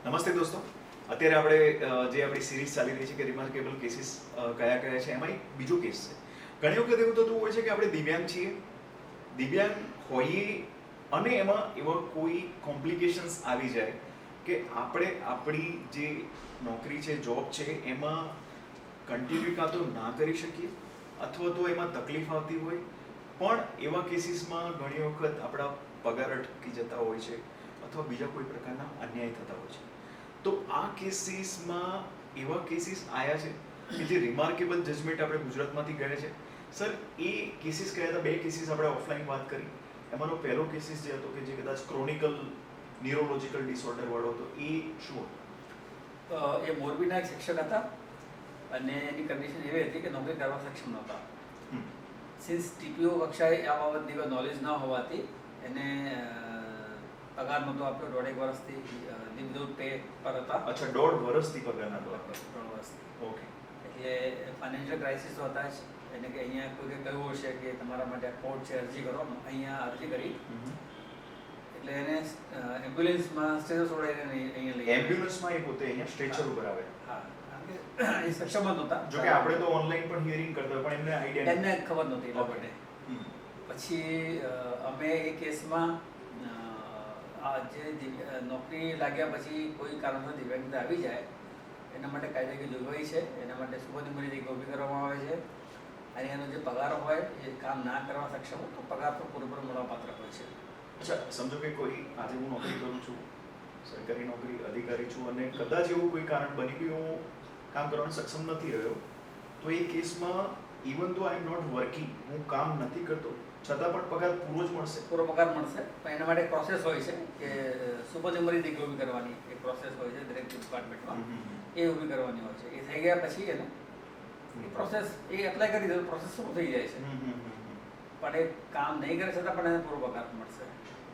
નમસ્તે દોસ્તો. અત્યારે આપણે જે આપણી સિરીઝ ચાલી રહી છે કે રિમાર્કેબલ કેસીસ કયા કયા છે, એમાં એક બીજો કેસ છે. ઘણી વખત એવું થતું હોય છે કે આપણે દિવ્યાંગ છીએ, દિવ્યાંગ હોઈએ અને એમાં એવા કોઈ કોમ્પ્લિકેશન્સ આવી જાય કે આપણે આપણી જે નોકરી છે, જોબ છે, એમાં કન્ટિન્યુ કાં તો ના કરી શકીએ અથવા તો એમાં તકલીફ આવતી હોય. પણ એવા કેસીસમાં ઘણી વખત આપણા પગાર અટકી જતા હોય છે અથવા બીજા કોઈ પ્રકારના અન્યાય થતા હોય છે. તો આ કેસીસમાં એવા કેસીસ આવ્યા છે કે જે રિમાર્કેબલ જજમેન્ટ આપણે ગુજરાતમાંથી ગયા છે. સર, એ કેસીસ કયા હતા? બે કેસીસ આપણે ઓફલાઈન વાત કરી. એમાંનો પહેલો કેસીસ જે હતો કે જે કદાચ ક્રોનિકલ ન્યુરોલોજિકલ ડિસઓર્ડર વાળો હતો, એ શું હતો? એ મોરબીના એક શિક્ષક હતા અને એની કન્ડિશન એવી હતી કે નોકરી કરવા સક્ષમ નહોતા. સિન્સ ટીપીઓ કક્ષાએ આ બાબતની કોઈ નોલેજ ન હોવાથી એને પગાર નહોતો આપ્યો. 1.5 વર્ષથી વિધાઉટ પે પર હતા. અચ્છા, 1.5 વર્ષથી પગાર નહોતો આપ્યો. 1.5 વર્ષથી. ઓકે. એટલે ફાઇનાન્શિયલ ક્રાઇસિસ તો હતા જ. એને કે અહીંયા કોઈએ કહ્યું હશે કે તમારા માટે કોર્ટ છે, અરજી કરો. અહીંયા અરજી કરી એટલે એને એમ્બ્યુલન્સમાં સ્ટેચર છોડાઈને અહીંયા લઈ એમ્બ્યુલન્સમાં એ પોતે અહીંયા સ્ટ્રેચર ઉપર આવે. હા, એ સક્ષમ જ નહોતા. જો કે આપણે તો ઓનલાઈન પણ હિયરિંગ કરતા, પણ એમને આઈડિયા એમને ખબર નહોતી એટલા માટે. પછી અમે એ કેસમાં આ જે નોકરી લાગ્યા પછી કોઈ કારણસર દિવ્યાંગતા આવી જાય એના માટે કાયદાકીય જોગવાઈ છે. એના માટે સુપરની મર્યાદા ઊભી કરવામાં આવે છે અને એનો જે પગાર હોય એ કામ ના કરવા સક્ષમ હોય તો પગાર પણ પૂરેપૂરો મળવાપાત્ર હોય છે. અચ્છા, સમજો કે કોઈ આજે હું નોકરી કરું છું, સરકારી નોકરી, અધિકારી છું, અને કદાચ એવું કોઈ કારણ બની ગયું હું કામ કરવાનું સક્ષમ નથી રહ્યો, તો એ કેસમાં ઇવન ધો આઈ એમ નોટ વર્કિંગ, હું કામ નથી કરતો, છતાં પણ પગાર પૂરો જ મળશે? પૂરો પગાર મળશે, પણ એના માટે એક પ્રોસેસ હોય છે કે સુપરની મર્યાદા ઊભી કરવાની એક પ્રોસેસ હોય છે દરેક ડિપાર્ટમેન્ટમાં. એ ઊભી કરવાની હોય છે. એ થઈ ગયા પછી એને પ્રોસેસ એ એપ્લાય કરી દે તો પ્રોસેસ શરૂ થઈ જાય છે. પણ એ કામ નહીં કરે છતાં પણ એને પૂરો પગાર મળશે.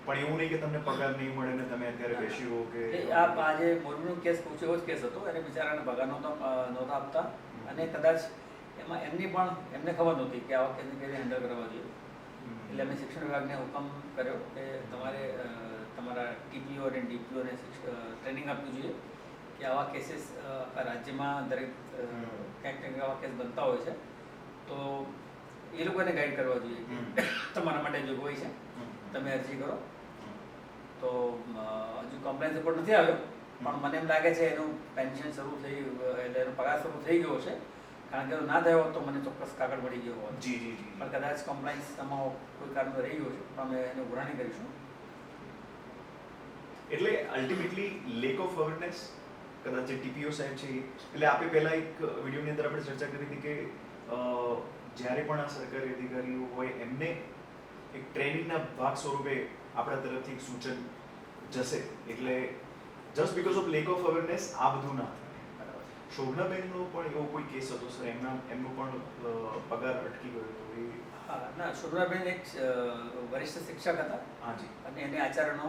પણ એવું નહીં કે તમને પગાર નહીં મળે ને તમે અત્યારે બેસી રહો કે આજે મોરબીનો કેસ પૂછ્યો એવો જ કેસ હતો. એને બિચારાને પગાર નહોતા આપતા અને કદાચ એમાં એમને ખબર નહોતી કે આવા કેસને કેવી રીતે હેન્ડલ કરવા જોઈએ. એટલે અમે શિક્ષણ વિભાગને હુકમ કર્યો કે તમારે તમારા ટીપીઓ અને ડીપીઓને ટ્રેનિંગ આપવી જોઈએ કે આવા કેસીસ રાજ્યમાં દરેક ક્યાંક આવા કેસ બનતા હોય છે તો એ લોકોને ગાઈડ કરવા જોઈએ. તમારા માટે જોગવાઈ છે, તમે અરજી કરો. તો હજુ કમ્પ્લેન રિપોર્ટ નથી આવ્યો, પણ મને એમ લાગે છે એનું પેન્શન શરૂ થઈ એટલે એનો પગાર શરૂ થઈ ગયો છે. કારણ કે ના થયો તો મને ચોક્કસ કાગળ મળી ગયો હોત. જી જી જી. પણ કદાચ કમ્પ્લાયન્સ તમારો કોઈ કારણ રહી ગયો છે, પણ અમે એને ઉઘરાણી કરીશું. એટલે અલ્ટિમેટલી લેક ઓફ અવેરનેસ કદાચ જે ટીપીઓ સાહેબ છે, એટલે આપણે પહેલા એક વિડીયોની અંદર આપણે ચર્ચા કરી હતી કે જ્યારે પણ આ સરકારી અધિકારીઓ હોય એમને એક ટ્રેનિંગના ભાગ સ્વરૂપે આપણા તરફથી એક સૂચન જશે. એટલે just because of lack of awareness આ બધું ના થાય. શોભનાબેનનો પણ એવો કોઈ કેસ હતો સર, એમનો પણ પગાર અટકી ગયો હતો? એ હા, ના, શોભનાબેન એક વરિષ્ઠ શિક્ષક હતા. હાજી. અને એને આચાર્યનો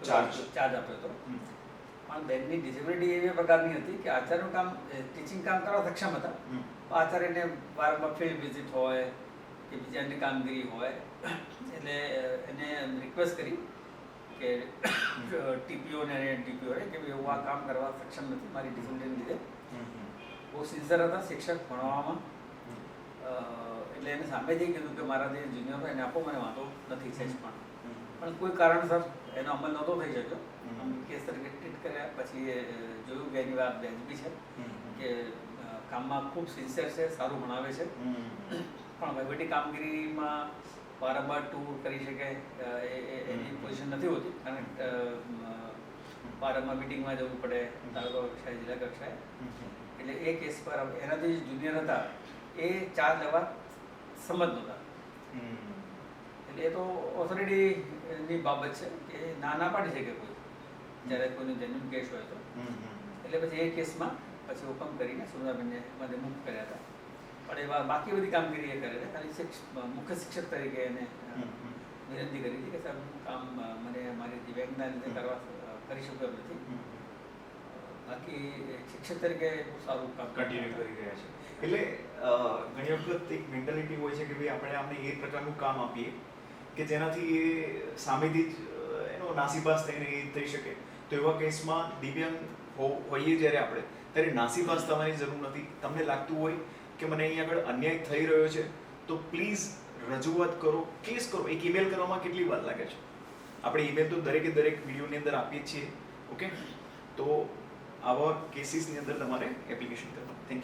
ચાર્જ આપ્યો હતો. પણ બેનની ડિસેબિલિટી એવી પ્રકારની હતી કે આચાર્યનું કામ ટીચિંગ કામ કરવા સક્ષમ હતા. આચાર્યને વારંવાર ફિલ્ડ વિઝિટ હોય કે બીજી અન્ય કામગીરી હોય એટલે એને રિક્વેસ્ટ કરી કે ટીપીઓને અને ડીપીઓને કે હું આ કામ કરવા સક્ષમ નથી મારી ડિસેબિલિટીને લીધે. બહુ સિન્સિયર હતા શિક્ષક ભણવામાં. એટલે એને સામેથી કીધું કે મારા જે જુનિયર હોય એને આપો, મને વાંધો નથી છે જ. પણ કોઈ કારણસર એનો અમલ નહોતો થઈ શક્યો. કેસ તરીકે ટ્રીટ કર્યા પછી જોયું કે એની વાત વ્યાજબી છે કે કામમાં ખૂબ સિન્સિયર છે, સારું ભણાવે છે, પણ વહીવટી કામગીરીમાં વારંવાર ટૂર કરી શકે એની પોઝિશન નથી હોતી. કારણ કે વારંવાર મિટિંગમાં જવું પડે તાલુકા કક્ષાએ, જિલ્લા કક્ષાએ. એટલે એ કેસ પર એનાથી જુનિયર હતા એ ચાર્જ લેવા સંમત નહોતા. એટલે એ તો ઓથોરિટીની બાબત છે કે ના પાડી શકે કોઈ, જ્યારે કોઈનો જેન્યુઇન કેસ હોય તો. એટલે પછી એ કેસમાં પછી હુકમ કરીને સુરદાબેનને મને મુક્ત કર્યા હતા. પણ એવા બાકી બધી કામગીરી એ કરે છે. ખાલી મુખ્ય શિક્ષક તરીકે એને વિનંતી કરી હતી કે સાહેબ હું કામ મને મારી દિવ્યાંગના લીધે કરી શક્યો નથી. બાકી શિક્ષક તરીકે બહુ સારું કામ કન્ટિન્યુ કરી રહ્યા છે. એટલે ઘણી વખત એક મેન્ટાલિટી હોય છે કે ભાઈ આપણે આમને એ પ્રકારનું કામ આપીએ કે જેનાથી એ સામેથી જ એનો નાસીપાસ થઈને એ થઈ શકે. તો એવા કેસમાં દિવ્યાંગ હોઈએ જ્યારે આપણે ત્યારે નાસીપાસ થવાની જરૂર નથી. તમને લાગતું હોય કે મને અહીં આગળ અન્યાય થઈ રહ્યો છે તો પ્લીઝ રજૂઆત કરો, કેસ કરો. એક ઈમેલ કરવામાં કેટલી વાર લાગે છે? આપણે ઈમેલ તો દરેકે દરેક વિડીયોની અંદર આપીએ જ છીએ. ઓકે, તો આવા કેસીસની અંદર તમારે એપ્લિકેશન કરવાનું. Thank you.